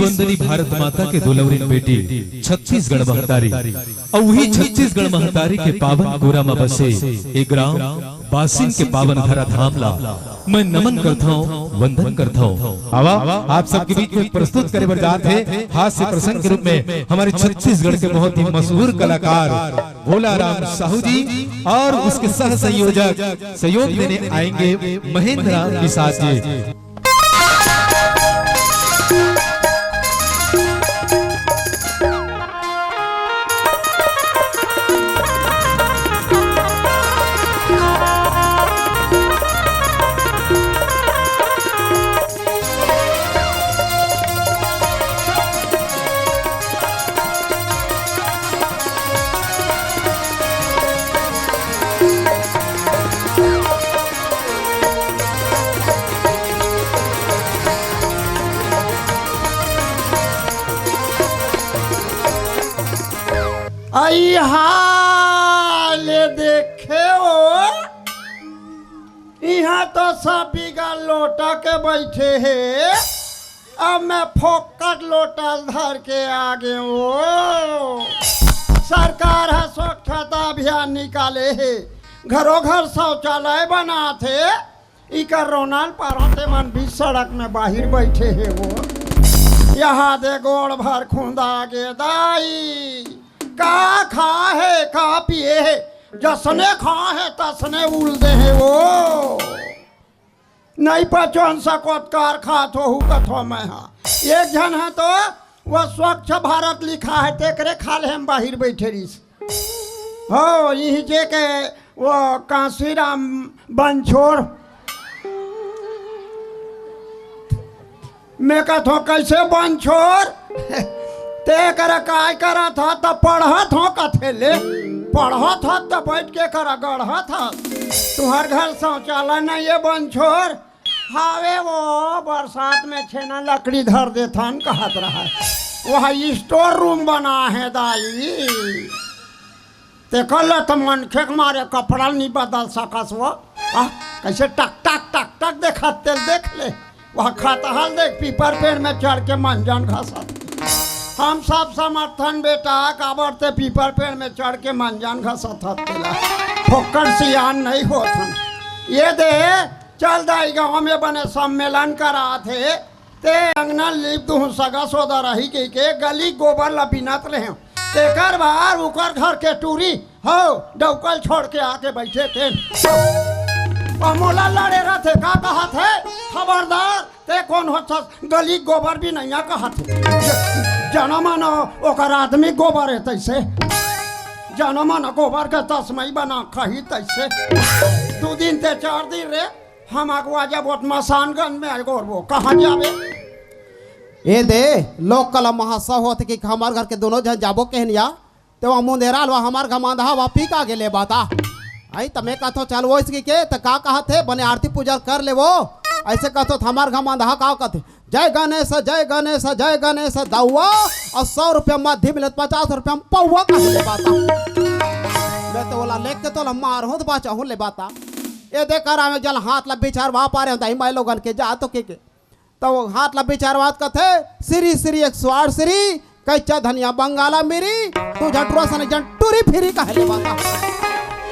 सुंदरी भारत माता के दुलवरी बेटी छत्तीसगढ़ महतारी और वही छत्तीसगढ़ महतारी के पावन गोरा में बसे एक ग्राम बासिन के पावन धरा धाम ला मैं नमन करता हूँ, वंदन करता हूँ। आवा आप सबके बीच में प्रस्तुत करे बर जाते हैं हास्य प्रसंग के रूप में हमारे छत्तीसगढ़ के बहुत ही मशहूर कलाकार भोला राम साहू जी और उसके सह संयोजक सहयोग देने आएंगे महेंद्र राम निषाद जी। आई हाल देखे हो यहाँ तो सब बिगा लोटा के बैठे है, अब मैं फोकट लोटा धर के आगे हो। सरकार है स्वच्छता अभियान निकाले है, घरों घर शौचालय बना थे, इकर रोनाल पारोते मन भी सड़क में बाहर बैठे है वो। यहाँ दे गोड़ भर खूंदा गे दाई का खा है का पिए है, जसने खा है तसने उल दे है वो। नहीं पहचान सकत कार खात हो कथो मैं हाँ। एक जन है तो वह स्वच्छ भारत लिखा है तेकरे खाले हम बाहर बैठे रहीस हो। यही जे के वो कांसीराम बंछोड़ मैं कथो कैसे बंछोड़ ते कर काय करा था तब पढ़ा था कथे ले पढ़ा था तब बैठ के करा गढ़ा था। तुहर घर शौचालय नहीं ये बंछोर हावे वो बरसात में छेना लकड़ी धर दे था कहत रहा है वहाँ स्टोर रूम बना है दाई। ते कल तो मन खेक मारे कपड़ा नहीं बदल सकस वो कैसे टक टक टक टक देखा तेल देख ले वह खाता हाल देख पीपर पेड़ में चढ़ के मंजन घसा। हम सब समर्थन बेटा काबरते पीपर पेड़ में चढ़ के मंजन घसत हतेला फोकट सियान नहीं होत। ये दे चल दाई गाँव में बने सम्मेलन करा थे ते अंगना लिप दू सगा सोदा रही के गली गोबर लपिनत रहे तेकर बाहर उकर घर के टूरी हो डौकल छोड़ के आके बैठे थे मोला लड़े रहते का कहा थे खबरदार ते कौन हो गली गोबर भी नहीं कहा थे जनमन ओकर आदमी गोबर है तैसे जनमन गोबर के तस्मई बना खही तैसे 2 दिन ते 4 दिन रे हम अगवा जब मसानगंज में गोरबो कहाँ जावे ए दे लोग कल महोत्सव होते कि हमार घर के दोनों जन जाबो कहनिया तो वह मुंदेराल वह हमार गमांधा वापी का गेले बाता आई तमें कहतो चल वो इसकी के त का कहा थे बने आरती पूजा कर ले वो ऐसे कहतो हमार गमांधा का कहते जय गणेश जय गणेश जय गणेश दौआ और 100 रुपया मध्य मिलत 50 रुपया पौवा का ले बाता मैं तो बोला लेख के तो मार हो तो बाचा हो ले बाता ये देख कर हमें जल हाथ ला बिचार वहाँ पा रहे होता ही मैं लोगन के जा तो के तो हाथ ला बिचार बात कथे श्री श्री 108 श्री कैचा धनिया बंगाला मेरी तू झटुआ सन जंटूरी फिरी का ले बाता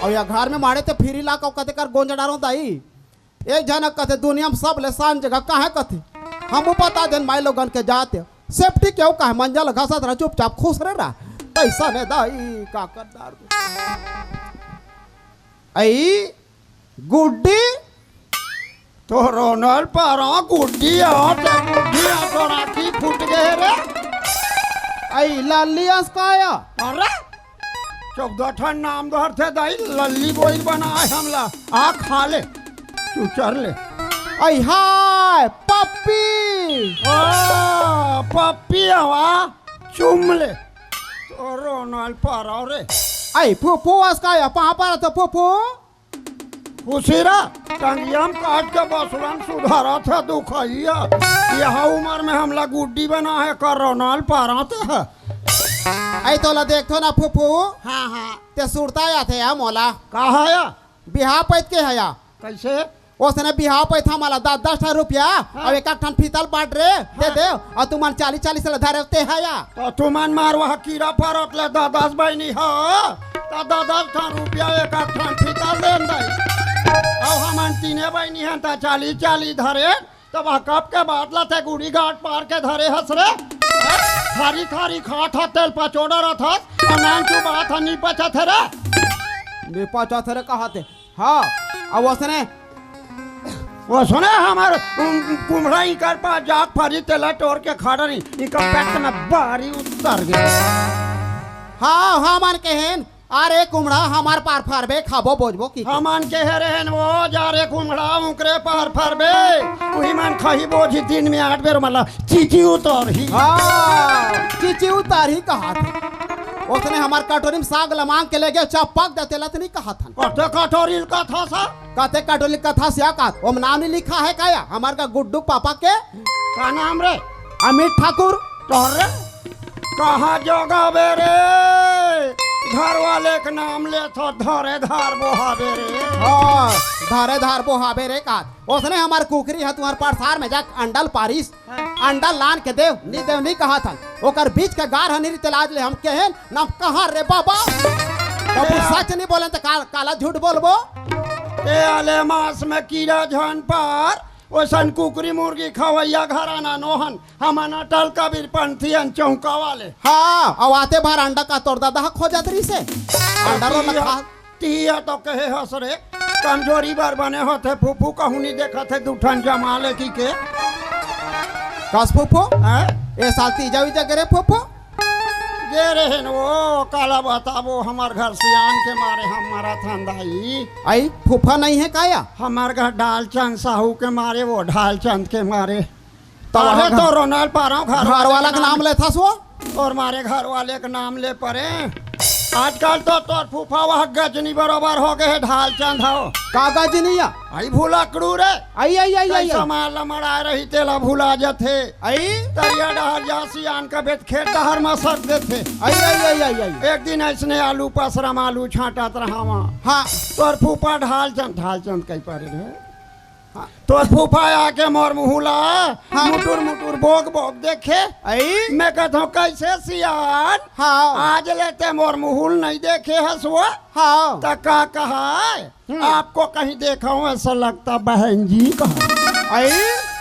और या घर में मारे तो फिरी ला कते कर गोंजा डारो दाई एक जनक कथे दुनिया में सब ले सान जगह कहाँ कथे हम पता देन माई लोगन के जाते सेफ्टी क्यों कहे मंजल घसत रहा चुपचाप खुश रह रहा पैसा ने दाई का कर दार आई गुड्डी तो रोनल पारा गुड्डी तो राखी फूट गए रे आई लाली अस्काया अरे 14 ठन नाम धर थे दाई लल्ली बोई बना हमला आ खा ले तू चर ले आई हाय पप्पी ओ पप्पी हवा चुम ले तो रोनल पारा रे आई फूफू अस्काया कहाँ पर तो फूफू उसीरा टंगियम काट के बसुरन सुधारा था दुखैया यह उम्र में हमला गुड्डी बना है कर रोनल पारा था आई तोला देखो ना फूफू हाँ हाँ ते सुरता या थे या मोला कहा या बिहार पैत के हया कैसे उसने बिहाव पे था मला 10-10 रुपया और एक ठन फीतल बाट रे दे दे और तुम 40-40 धरते है या तो तुमन मार वह कीड़ा परत ले 10 बहनी हो तो 10 ठन रुपया एक ठन फीता देन दई और हमन तीने बहनी हैं तो 40-40 धरे तो वह कब के बाद ला थे गुड़ी घाट पार के धरे हंस रे थारी थारी खाट हा तेल पचोड़ा रथ और नान चु बात हनी पचा थे रे निपा चौथे कहा थे हाँ अब उसने वो सुने हमार कुम्हड़ा इकर पा जाग फरी तेला टोर के खड़ा नहीं इकर पेट में बारी उतर गया हाँ हाँ मान के हैं अरे कुमड़ा हमार पार फारबे खाबो बोझबो की हमान के हेरेन वो जा रे कुम्हड़ा उकरे पार फरबे वही मन खही बोझी दिन में 8 बेर मला चीची उतर ही हाँ चीची उतार ही कहा था उसने हमार कटोरी में साग लमांग के ले गए चपक देते लत नहीं कहा था कटे कटोरील का था सा कहते कटोरी कथा से का ओम नाम नहीं लिखा है काया हमार का गुड्डू पापा के का नाम रे अमित ठाकुर तोरे कहाँ जोगा बेरे घर वाले के नाम ले तो धरे धार बोहाबे रे हाँ धारे धार बोहाबे रे का उसने हमार कुकरी है तुम्हार पारसार में जाक अंडल पारिस अंडल लान के देव नहीं कहा था ओकर बीच के गार हनी तलाज ले हम कहन ना कहाँ रे बाबा कबू सच नहीं बोले तो काला झूठ बोलबो ए आले मास में कीड़ा झन पार ओसन कुकरी मुर्गी खवैया घराना नोहन हमन अटल कबीर पंथियन चौका वाले हाँ अब आते बार अंडा का तोड़ दादा खो जात रही से अंडा रो लखा तिया तो कहे हंस रे कमजोरी बार बने होते फूफू कहूँ नहीं देखा थे दूठन जमा ले की के कस फूफो हैं ए साल तीजा विजा करे फूफो गे रहे वो काला बताबो हमार घर सियान के मारे हमारा थंदाई आई फूफा नहीं है काया हमार घर डाल चंद साहू के मारे वो ढाल चंद के मारे वहाँ तो रोनाल पा रहा हूँ घर वाला का नाम लेता सो और मारे घर वाले का नाम ले पड़े आजकल तो तोर फूफा वह गजनी बरोबर हो गए ढाल चंद हो कागज नहीं आ आई भूला कड़ू रे आई आई आई आई समाल लमड़ा रही तेला भूला जथे आई तरिया डहर जासी आन का बेत खेत डहर में सक देथे आई आई आई आई आई एक दिन ऐसने आलू पसरम आलू छाटत रहा वहाँ हाँ तोर फूफा ढाल चंद कही पड़े रहे तोर फूफा आके मोर मुहुला हाँ। मुटुर मुटुर बोग बोग देखे आई मैं कहता हूँ कैसे सियान हाँ आज लेते मोर मुहुल नहीं देखे हसुआ हाँ तो का कहा है आपको कहीं देखा हूँ ऐसा लगता बहन जी कहा आई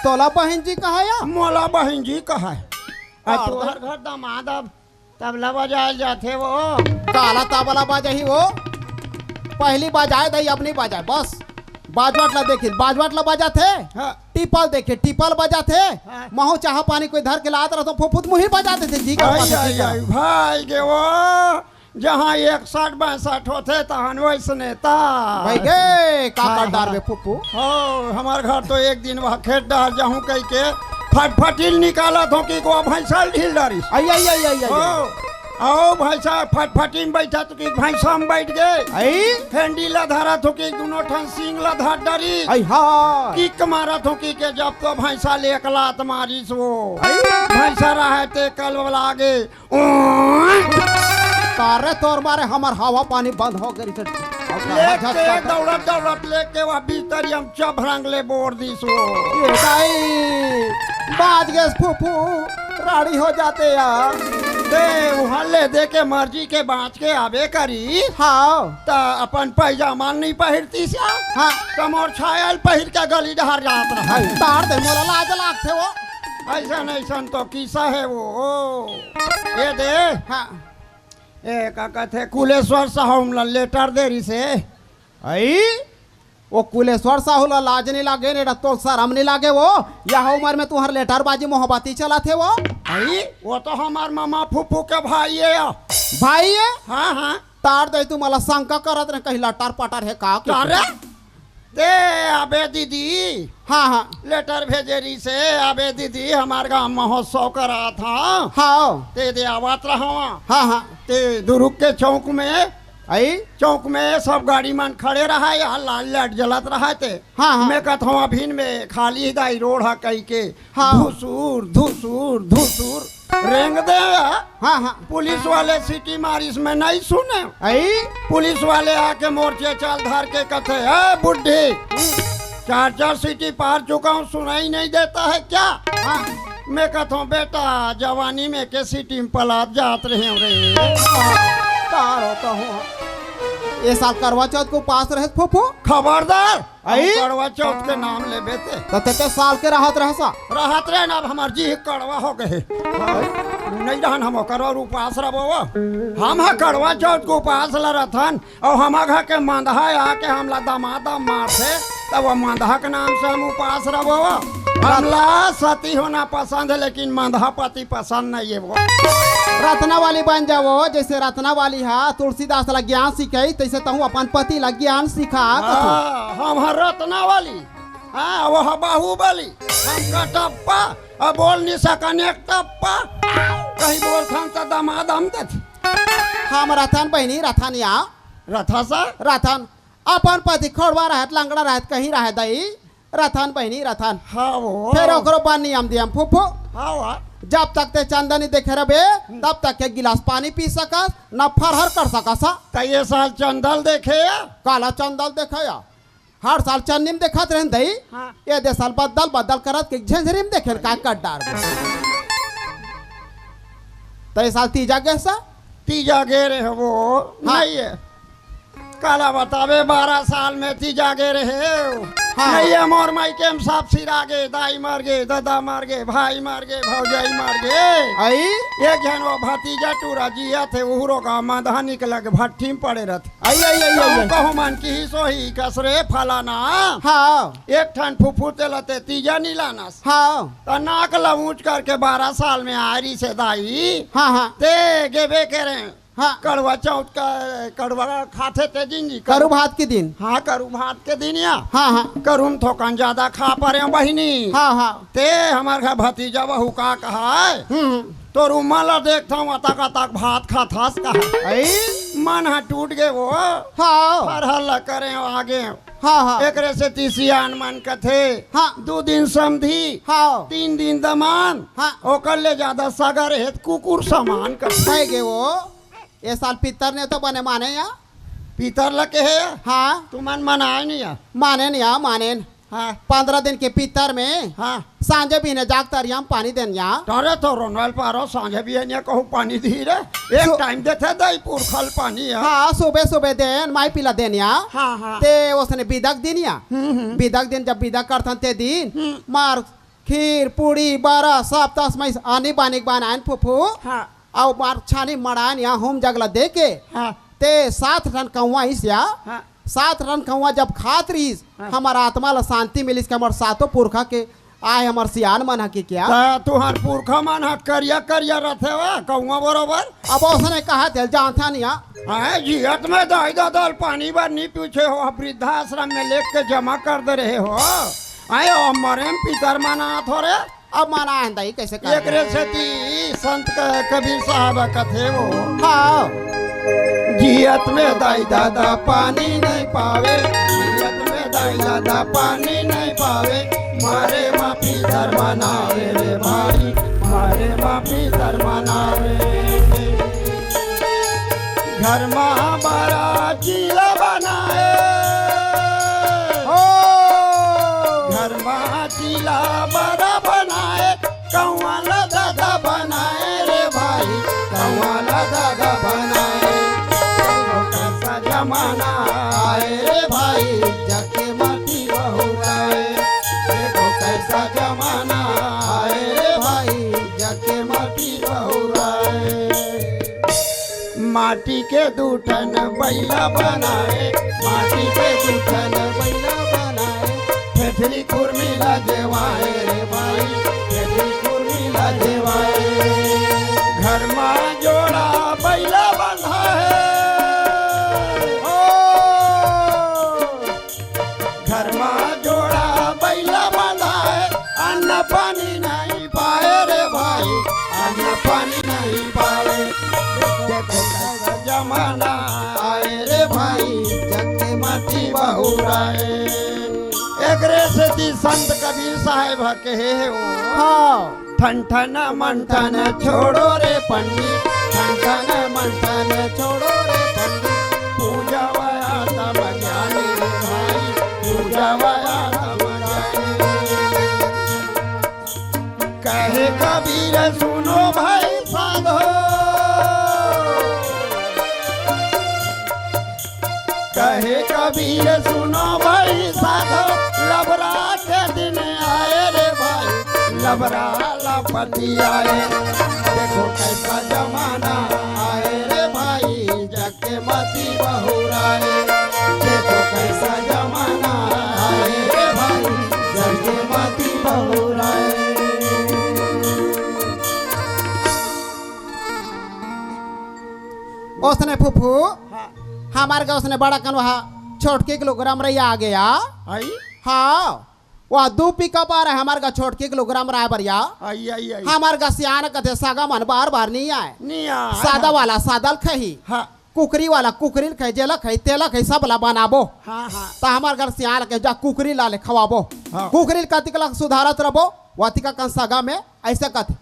तोला बहन जी कहा या मोला बहन जी कहा है तोहर घर दामाद अब तबला बजाए जाते वो काला ताबला बाजा ही वो पहली बाजाए दही अब नहीं बाजाए बस बाजवाटला देखे बाजवाटला बजा थे हाँ। टिपल देखे टिपल बजा थे हाँ। महू चाह पानी कोई धर के लात रहा तो फुफुत मुही बजाते थे जी का भाई के वो जहाँ 61-62 होते तहन वैसने ता भाई गे का हाँ, डार हाँ। में फुफू हो हमार घर तो एक दिन वह खेत डाल जाऊँ कह के फटफटिल निकाला तो कि को भैंसा ढील डारी आई आई आई आई आई आओ भैंसा फटफटी में बैठा तो कि भैंसा में बैठ गए आई फेंडी ला धरा तो कि दोनों ठन सिंग ला धर डरी आई हाँ किक मारा तो कि के जब तो भैंसा ले लात मारिस वो भैंसा रहे ते कल वाला आगे तारे तोर मारे हमार हवा पानी बंद हो गई लेके दौड़त दौड़त लेके वह भीतर हम चभरंग ले बोर दिस वो ये गाई बाज गए फुफू राड़ी हो जाते यार दे वहाँ ले दे के मर्जी के बाँच के आवे करी हाँ ता अपन पैजामा नहीं पहिरती सा हाँ कमर छायल पहिर के गली डहर जात रहा तार दे मोला लाज लागते वो ऐसा तो किस्सा है वो ये दे हाँ ए का कहते कुलेश्वर साहब लेटर देरी से आई वो कुलेश्वर साहू लाज नहीं लागे ने तो शर्म नहीं लागे वो यह उम्र में तुम्हार लेटर बाजी मोहब्बती चला थे वो आई वो तो हमार मामा फूफू के भाई है भाई है हाँ हाँ तार दे तू मला शंका करत रहे कहीं लटार पटार है का अरे दे अबे दीदी हाँ हाँ लेटर भेजे रही से अबे दीदी हमारे गाँव महोत्सव करा था हाँ ते दे आवात रहा हाँ हाँ ते दुरुक के चौक में आई चौक में सब गाड़ी मन खड़े रहा यहाँ लाल लाइट जलत रहा थे हाँ, हाँ। मैं कहता हूँ अभिन में खाली दाई रोड है कही के हाँ। धुसूर धुसूर धुसूर रेंग दे हाँ हाँ पुलिस वाले सीटी मारिस में नहीं सुने आई पुलिस वाले आके मोर्चे चाल धर के कहते है बुढ़ी 4 सीटी पार चुका हूँ, सुनाई नहीं देता है क्या? हाँ मैं कहता हूँ बेटा जवानी में के सीटी में पलात जात रहे हो रे। तारो तो हूँ ये साल करवा चौथ को पास रहे फूफू खबरदार आई? करवा चौथ के नाम ले बेते तो ते साल के राहत रहसा राहत रहे ना। अब हमार जी कड़वा हो गए नहीं रहन, हम ओकर और उपास रहो। हम हा कड़वा चौथ को उपास ला रहन और हम घर के मंदहा आके हमला दमादा मारते तब वो मंदहा के नाम से हम उपास रहो। हमला सती होना पसंद है लेकिन मंदहा पति पसंद नहीं है। वो रत्ना वाली बन जाओ, जैसे रत्ना वाली है तुलसीदास ला ज्ञान सिखाई तैसे तहु अपन पति ला ज्ञान सिखा। हम रत्ना वाली, हाँ वो बाहुबली, हम कटप्पा अब बोल नहीं सकन एक टप्पा, कहीं बोल थन तो दामाद हम हम रथन बहनी रथन या रथा सा रथन अपन पति खोड़वा रहत लंगड़ा रहत कहीं रह दई रथन बहनी रथन। हाँ वो फिर ओकरो बन नियम दियम फूफू हाँ जब तक ते चंदनी देखे रहे तब तक एक गिलास पानी पी सकस न फरहर कर सकस। तो ये साल चंदल देखे या? काला चंदल देखा या हर साल चन्नी में देखत रहन दई। हाँ। ये दे साल बदल बदल करत के झंझरी में देखे का कट डार तो साल तीजा कैसा तीजा गेरे है वो नहीं है काला बतावे 12 साल में तीजा गेरे है। हाँ। नहीं है मोर माई के सब सिरा गे, दाई मर गए, दादा मर गए, भाई मर गए, भौजाई मर गए। आई एक जन वो भतीजा टूरा जिया थे उहरो का मधा निकल के भट्टी में पड़े रहते। आई आई आई आई कहूँ मन की ही सोही कसरे फलाना हाँ एक ठन फुफू तेलते तीजा नीलाना हाँ तो नाक लऊच करके 12 साल में आरी से दाई हाँ हाँ ते गेबे करे हाँ कड़वा चौथ का कड़वा खाते थे दिन जी करू भात के दिन हाँ करू भात के दिन या हाँ हाँ करूम थोकन ज्यादा खा पा रहे बहिनी हाँ हाँ ते हमार घर भतीजा बहू का कहा है तो रूमाला देखता हूँ अतक अतक भात खाथास कहा आई मन हा टूट गए वो हाँ पर हल्ला करे आगे हाँ हाँ एक से तीसियान मन कथे हाँ 2 दिन समधी हाँ 3 दिन दमान हाँ ओकर ले ज्यादा सगर है कुकुर समान कर है गे वो ये साल पितर ने तो बने माने या पीतर लगे है हाँ तू मन मनाए नहीं या माने या माने हाँ 15 दिन के पितर में हाँ सांझे भी ने जाग तर हम पानी देन या तारे तो रोनल पारो सांझे भी है कहूँ पानी धीरे एक टाइम देते दई पुरखल पानी है हाँ सुबह सुबह देन माई पिला देन या हाँ हाँ ते उसने बिदक दिन या बिदक दिन जब बिदक करथन ते दिन मार खीर पूड़ी बारा सब तस में आनी बानी बनान फुफू हाँ और मार छानी मड़ान या होम जगला दे के हाँ ते 7 रन कौवा इस या हाँ 7 रन कौवा जब खात रहीस हमारा आत्मा ला शांति मिलिस के हमार सातों पुरखा के आए हमार सियान मन के क्या तुहार पुरखा मन हा करिया करिया रथे वा कौआ बरोबर अब उसने कहा थे जानता नहीं आए जियत में दाई दादल पानी बार नहीं पूछे हो वृद्धाश्रम में लेके के जमा कर दे रहे हो आए ओ मरे पितर मना थोड़े अब माना है दाई कैसे एक रेसती संत कबीर साहब कथे वो हाँ जियत में दाई दादा पानी नहीं पावे जियत में दाई दादा पानी नहीं पावे मारे मापी धर्म मनावे रे भाई मारे मापी धर्म मनावे घर में बड़ा चीला बनाए घर में चीला बड़ा बनाए कौवाला दादा बनाए रे भाई कौवाला दादा बनाए कैसा जमाना आए रे भाई जके माटी बहुराए देखो कैसा जमाना आए रे भाई जके माटी बहुराए माटी के दूठन बैला बनाए माटी के दूठन बैला बनाए फेफली कुर्मी लजवाए रे भाई फेफली कुर्मी लजवाए घर में जोड़ा बैला बंधा है घर में जोड़ा बैला बंधा है अन्न पानी नहीं पाए रे भाई अन्न पानी नहीं पाए देखो कैसा जमाना आए रे भाई जग माटी बहुराए एक रेसती संत कबीर साहेब कहे हो हाँ ठन ठन मंठन छोड़ो रे पंडित ठन ठन मंठन छोड़ो रे पंडित पूजा वया तब ज्ञानी रे भाई पूजा वया तब कबीर सुनो भाई साधो, कहे कबीर सुनो भाई साधो, लबरा के दिन आए रे भाई, लबरा लपटी आए। देखो कैसा जमाना आए रे भाई, जग के मती बहुराए। देखो कैसा जमाना आए रे भाई, जग के मती बहुराए। उसने फूफू हमारे का उसने बड़ा कन वहाँ छोटके किलोग्राम रही आ गया। आई हाँ वह 2 पिकअप आ रहा है हमारे का छोटके किलोग्राम रहा बरिया। आई आई आई हमारे का सियान कथे सागा मन बार बार नहीं आए। नहीं आ सादा वाला सादल खही, हाँ कुकरी वाला कुकरी खई, जेला खई तेला खई, सब ला बनाबो। हाँ हाँ तो हमारे घर सियान के जा कुकरी ला ले खवाबो। हाँ। कुकरी कतिकला सुधारत रबो, वातिका कन सागा में ऐसे कथे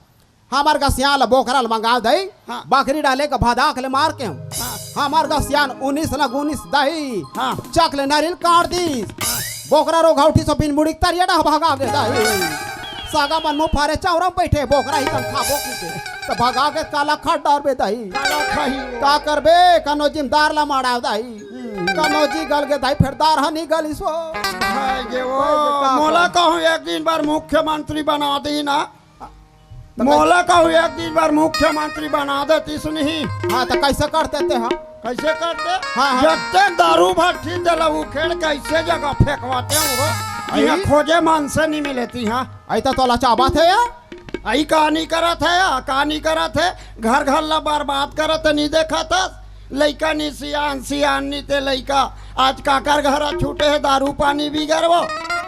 हमार का सियान बोखरा मंगा दई। हाँ। बकरी डाले का भादा के मार के हाँ हमार का सियान 19 लग 19 दही हाँ चकले नारियल काट दी बोकरा रो घाउठी सो बिन मुड़ी तरिया ना भागा के दही सागा मन मुंह फारे चावरम बैठे बोकरा ही तन खाबो के तो भागा के काला खट डार बे दही काला खाई का करबे कनो जिमदार ला मारा दही कनो जी गल के दही फिर दार हनी गली सो है जे वो मोला कहूँ एक दिन बार मुख्यमंत्री बना दी ना, मोला कहूँ एक दिन बार मुख्यमंत्री बना देती सुनी। हाँ तो कैसे करते थे हम कैसे करते? हाँ, हाँ। जगते दारू भट्टी दिला उखेड़ कैसे जगह फेंकवाते हो, यहाँ खोजे मन से नहीं मिलेती। हाँ ऐसा तो चाबा थे या आई कहानी करत है या कहानी करत है, घर घर ला बर्बाद करत नहीं देखा था लइका नी सियान सियान नी ते लइका आज काकर घर छूटे है दारू पानी बिगड़ वो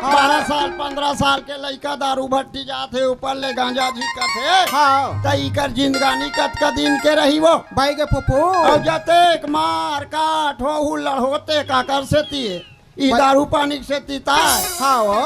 12 साल 15 साल के लइका दारू भट्टी जाते ऊपर ले गांजा जी कथे। हाँ तई कर जिंदगानी कत का दिन के रही वो भाई के फुफू और जते एक मार काट हो हुल्लड़ होते काकर से तिए ई दारू पानी से तीता है। हाँ वो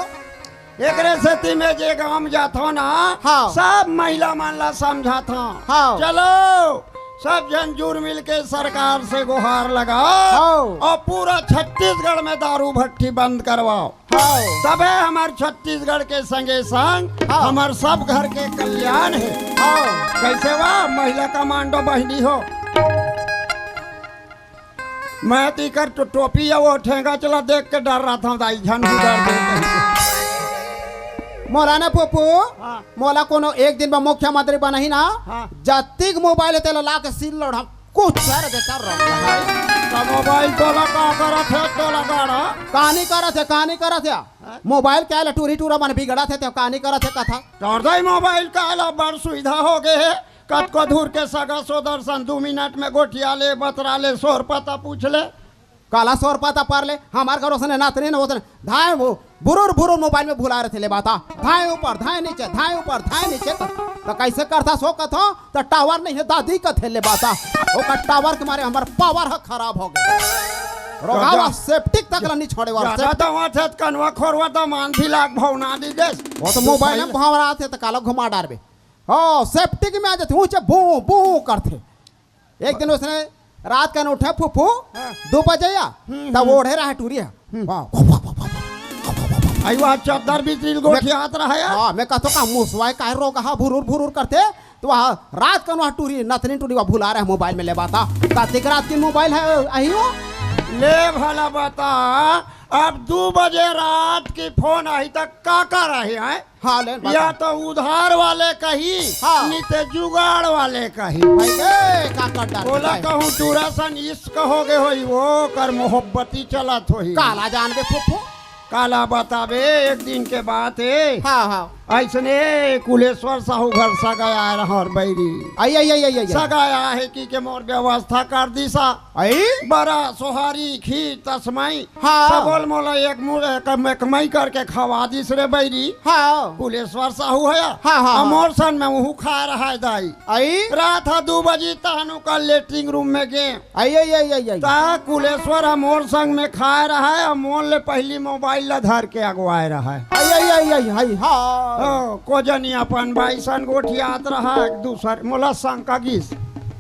एकरे सेती में जे गांव जाथो ना हाँ। सब महिला मन ला समझा था। हाँ। चलो सब जन जुड़ मिल के सरकार से गुहार लगाओ हाँ। और पूरा छत्तीसगढ़ में दारू भट्टी बंद करवाओ। हाँ। तबे हमारे छत्तीसगढ़ के संगे संग हाँ। हमारे सब घर के कल्याण है। हाँ। कैसे वाह महिला कमांडो बहनी हो, मैं तीकर टोपी या वो ठेंगा चला देख के डर रहा था दाई झंडू डर दे। मोलाना फुफू हाँ। मोला कोनो एक दिन में मुख्यमंत्री बनही ना हाँ। जतिक मोबाइल तेला ला के सील लड़ हम कुछ कर देता रह मोबाइल तोला का करत है तोला गाड़ा कहानी करत है मोबाइल क्या ले टूरी टूरा मन बिगड़ा थे तो कहानी करत है कथा दर्दाई मोबाइल का ला बड़ सुविधा हो गए है। कत को धूर के सगा सोदर्शन 2 मिनट में गोठिया ले बतरा ले शोर पता पूछ ले काला सौर पाता पार ले हमारे घरों से नातनी न होते धाए वो बुरुर बुरुर मोबाइल में भुला रहे थे ले बाता धाए ऊपर धाए नीचे धाए ऊपर धाए नीचे तो कैसे करता सो कथो तो टावर नहीं है दादी का थे ले बाता वो का टावर के मारे हमारा पावर है खराब हो गया रोगावा सेप्टिक तक नहीं छोड़े वाला ज्यादा तो वहां थे कनवा खोरवा तो मान भी लाग भौना दी दे वो तो मोबाइल में भावरा थे तो काला घुमा डारबे ओ सेप्टिक में आ जाते ऊंचे बू बू करते। एक दिन उसने रात का उठे फूफू 2 बजे तब ओढ़े रहा टूरी है आई वहां चद्दर भी तिल गोठिया हाथ रहा है। हाँ मैं कहता का मुसवाए का रोग हा भुरुर भुरुर करते तो वहाँ रात का वहाँ टूरी नथनी टूरी वहाँ भुला रहे हैं मोबाइल में ले बाता कार्तिक रात की मोबाइल है अही हो ले भला बता अब 2 बजे रात की फोन आई तक का कर रहे हैं। हाँ ले या तो उधार वाले कही हाँ। नहीं तो जुगाड़ वाले कही भाई ए का कर डाल बोला कहूँ टूरा सन इश्क हो गए होई वो कर मोहब्बती चलत होई काला जान बे फुफू काला बताबे एक दिन के बात है। हाँ हाँ ऐसने कुलेश्वर साहू घर सगाया रहा और बैरी आई सगाया है कि के मोर व्यवस्था कर दी सा आई बड़ा सोहारी खीर तस्मई हाँ। सबोल मोला एक कमाई करके खवा दी रे बैरी हाँ कुलेश्वर साहू है हाँ, हाँ। अमोर सन में वहू खा रहा है दाई आई रात 2 बजे तहनु का लेटरिंग रूम में गए आई ता कुलेश्वर अमोर संग में खा रहा है अमोर ले पहली मोबाइल ला धर के अगवाए रहा है आई हाँ को जनी अपन भाई सन गोठियात रहा एक दूसर मोला संग का गीस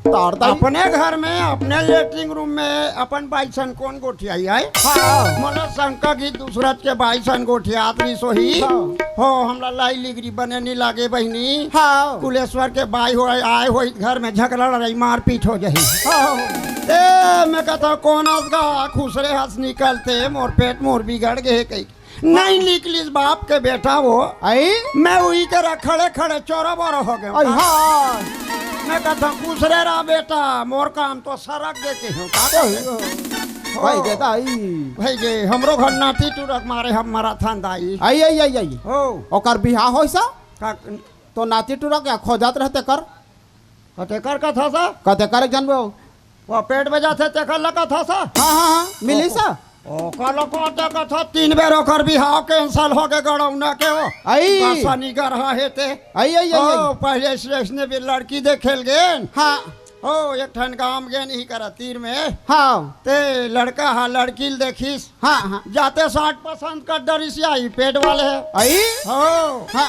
तारदाई अपने घर में अपने लेटरिंग रूम में अपन बाईसन कौन गोठियाई है हाँ मोला शंका की दूसरत के बाईसन गोठियात रही सोही हाँ। हो हमरा लाई लिगरी बने नहीं लागे बहनी हाँ कुलेश्वर के बाई हो आए हो घर में झगड़ा रही मारपीट हो जाही हाँ ए मैं कहता कौन असगा खुसरे हंस निकलते मोर पेट मोर बिगड़ गए कहीं नहीं निकलिस बाप के बेटा वो आई मैं वही करा खड़े खड़े चौरा बोरा हो गए आई हाँ मैं कहता खुसरे रहा बेटा मोर काम तो सरक दे के हूँ का भाई देता आई भाई गे हमरो घर नाती टूरक मारे हम मैराथन दाई आई आई आई आई हो ओकर बिहार होई सा का तो नाती टूरा क्या खोजात रहते कर कते कर का था सा कहते कर जानबो वो पेट बजा थे ते कर लगा था सा हाँ हाँ हाँ मिली सा ओ कल को ते का था 3 बेर ओकर बिहाव कैंसल हो के गड़ौना के हो आई पासानी कर रहा है ते आई आई आई ओ पहले स्टेशन भी लड़की देखेल गेन हाँ ओ एक ठन काम गेन ही करा तीर में हाँ ते लड़का हा लड़की देखिस हाँ हाँ जाते 60 पसंद कर डरिस आई पेट वाले है आई हो हाँ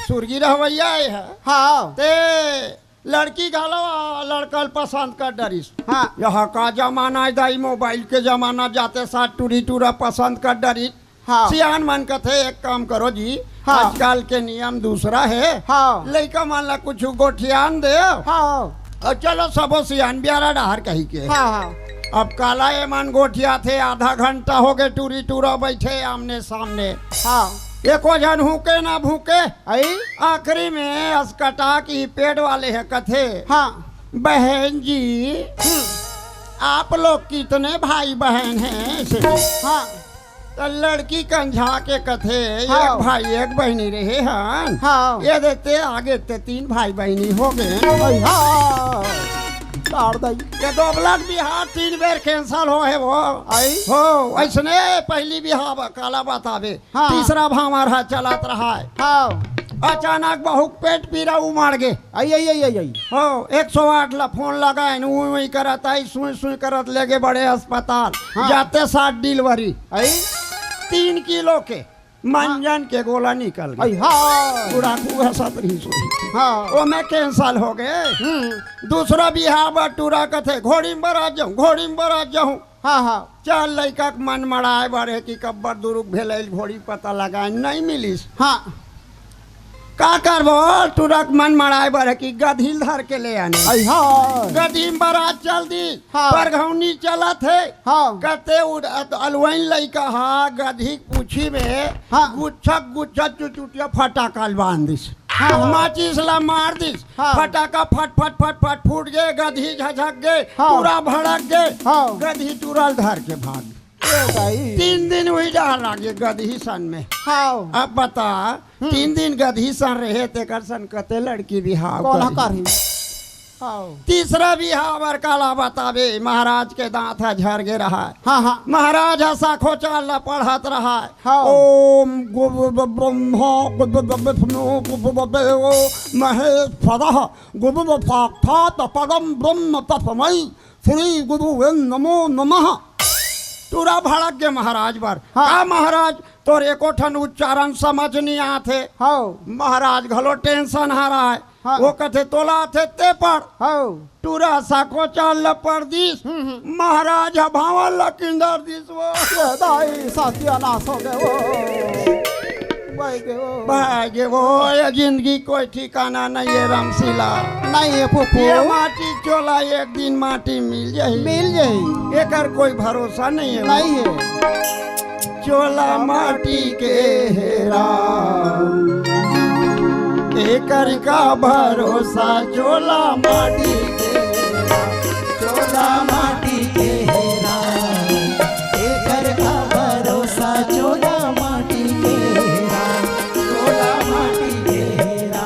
सुरगी रहवैया है हाँ ते लड़की घालो लड़कल पसंद कर डरिस हाँ यहाँ का जमाना है दाई मोबाइल के जमाना जाते साथ टूरी टूरा पसंद कर डरी हाँ सियान मन कहते एक काम करो जी हाँ। आजकल के नियम दूसरा है हाँ लड़का मान ला कुछ गोठियान दे हाँ और चलो सबो सियान ब्यारा डहार कही के हाँ हाँ अब काला ए मन गोठिया थे आधा घंटा हो गए टूरी टूरा बैठे आमने सामने हाँ एको जन भूखे ना भूखे आई आखिरी में अस्कटा की पेट वाले है कथे हाँ बहन जी आप लोग कितने भाई बहन हैं ऐसे हाँ तो लड़की कंझा के कथे हाँ। एक भाई एक बहनी रहे हैं हाँ ये देते आगे ते 3 भाई बहनी हो गए आई हाँ तारदाई ये दोबलक बिहार 3 बेर कैंसल हो है वो आई हो ऐसने पहली बिहार काला बतावे हाँ। तीसरा भावर है चलत रहा है हाँ अचानक बहुत पेट पीरा उमड़ गए आई आई आई आई आई हो 108 ला फोन लगाए वही करत आई सुई सुई करत लेके बड़े अस्पताल हाँ। जाते 60 डिलीवरी आई 3 किलो के मंजन के गोला निकल आई गई हाँ पूरा कुआ सतरी सोई हाँ वो में कैंसल हो गए दूसरा बिहार बटूरा कथे घोड़ी में बरा जाऊं हाँ हाँ चल लड़का के मन मड़ाए बड़े कि कब्बर दुरुक भेल घोड़ी पता लगाए नहीं मिलिस हाँ का करबो तुरक मन मड़ाए बड़े कि गधी धर के ले आने आई हाँ गधी में बारात चल दी हाँ। परघौनी चला थे हाँ कहते अलवैन लइका हा गधी पूछी में हाँ। गुच्छा चुचुटिया फटाका बांध दिस हाँ। माचिस ला मार दिस हाँ। फटाका फट फट फट फट फूट गए गधी झझक गए हाँ। पूरा भड़क गए हाँ। गधी तुरल धर के भाग ए दाई 3 दिन वही डाल लगे गधी सन में हाँ अब बता 3 दिन गधी सन रहे तेकर सन कते लड़की बिहाव कौन करी। कर ही हाँ तीसरा बिहावर काला बतावे महाराज के दांत है झर गे रहा है हाँ हाँ महाराज ऐसा खोचाल पढ़त रहा है हाँ। ओम ब्रह्मा महेश्वर गुरुसाक्षात् परम ब्रह्म तस्मै श्री गुरुवे नमो नमः पूरा भड़क गए महाराज पर हाँ। का महाराज तोर एको ठन उच्चारण समझ नहीं आते हाँ महाराज घलो टेंशन आ रहा है हाँ। वो कहते तोला थे ते पर हाँ टूरा साको चाल पर दिस महाराज भावल लकिंदर दिस वो ए दाई सत्यानाश हो गए वो भाई के वो भागे वो ये जिंदगी कोई ठिकाना नहीं है रामशिला नहीं है ये फूफू माटी चोला एक दिन माटी मिल जाही मिल जाई एकर कोई भरोसा नहीं है नहीं है चोला माटी के हेरा एकर का भरोसा चोला माटी के हेरा चोला माटी के हेरा एकर का भरोसा चोला माटी के हेरा चोला माटी के हेरा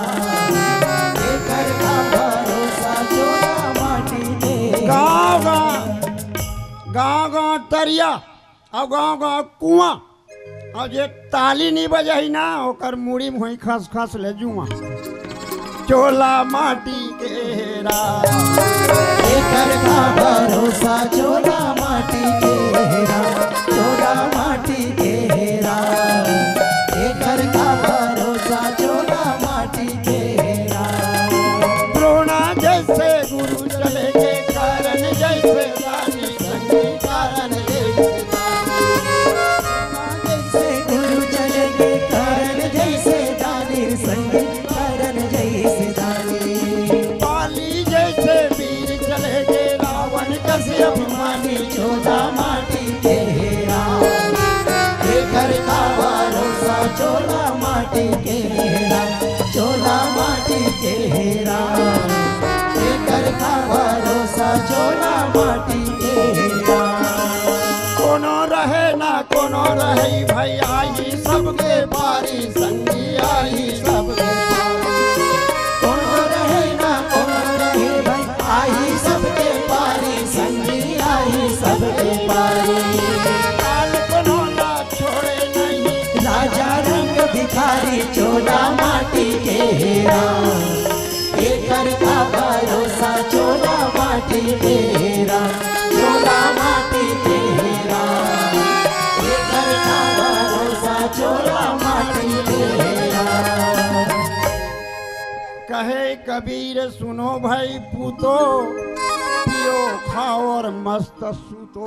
एकर का भरोसा चोला माटी के हेरा। गाँव तरिया और गाँव कुआं और जे ताली नहीं बजाई ना ओकर मुड़ी में खस खस ले जुआ चोला माटी के हेरा एकर का भरोसा चोला माटी के हेरा चोला माटी के हेरा एकर का भरोसा चोला माटी के हेरा। द्रोणा जैसे गुरु चले चोला माटी के चोला माटी के एकर का भरोसा चोला माटी के कोनो रहे ना कोनो रहे भाई आई सबके पारी संगी आई सबके पारी कोनो रहे ना कोनो रहे भाई आई सबके पारी संगी आई सबके पारी काल कोनो ना छोड़े नहीं राजा रंग भिखारी चोला माटी के एकर का भरोसा चोला माटी के चोला माटी के एकर का भरोसा चोला माटी के कहे कबीर सुनो भाई पूतो पियो खाओ और मस्त सूतो